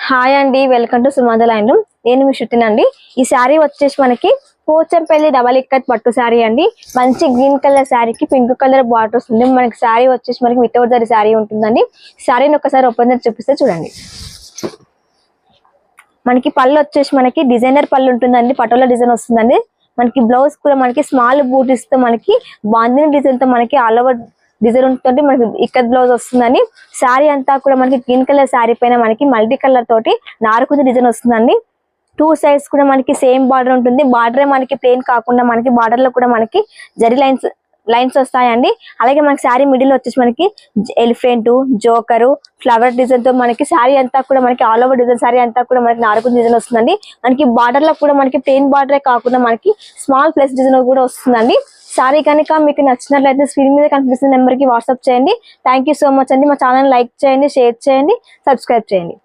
Hi అండి, welcome to సుమంద line. నేను మీ శృతినండి. ఈ శారీ వచ్చేసి మనకి పోచంపల్లి డబల్ ఇక్కత్ పట్టు శారీ అండి. మంచి గ్రీన్ కలర్ శారీకి పింక్ కలర్ బార్డర్ వస్తుంది. మనకి శారీ వచ్చేసి మనకి వితౌట్ జరీ శారీ ఉంటుందండి. శారీని ఒకసారి ఓపెన్ చేసి చూపిస్తే చూడండి. మనకి పళ్ళు వచ్చేసి మనకి డిజైనర్ పళ్ళు ఉంటుందండి. పటోలా డిజైన్ వస్తుందండి. మనకి బ్లౌజ్ కూడా మనకి స్మాల్ బూటీస్ తో మనకి బాందిని డిజైన్ తో మనకి ఆల్ ఓవర్ డిజైన్ ఉంటుంది. మనకి ఇక్కత్ బ్లౌజ్ వస్తుందండి. శారీ అంతా కూడా మనకి గ్రీన్ కలర్ శారీ పైన మనకి మల్టీ కలర్ తోటి నారుకుంది డిజైన్ వస్తుందండి. టూ సైడ్స్ కూడా మనకి సేమ్ బార్డర్ ఉంటుంది. బార్డర్ మనకి ప్లెయిన్ కాకుండా మనకి బార్డర్ లో కూడా మనకి జరీ లైన్స్ వస్తాయండి. అలాగే మనకి శారీ మిడిల్ వచ్చేసి మనకి ఎలిఫెంట్, జోకరు, ఫ్లవర్ డిజైన్ తో మనకి శారీ అంతా కూడా మనకి ఆల్ ఓవర్ డిజైన్ శారీ అంతా కూడా మనకి నారుకుంది డిజైన్ వస్తుందండి. మనకి బార్డర్ లో కూడా మనకి ప్లెయిన్ బార్డరే కాకుండా మనకి స్మాల్ ప్లస్ డిజైన్ కూడా వస్తుందండి. శారీ కనుక మీకు నచ్చినట్లయితే స్క్రీన్ మీద కనిపిస్తున్న నెంబర్ కి వాట్సాప్ చేయండి. థ్యాంక్ యూ సో మచ్ అండి. మా ఛానల్ లైక్ చేయండి, షేర్ చేయండి, సబ్స్క్రైబ్ చేయండి.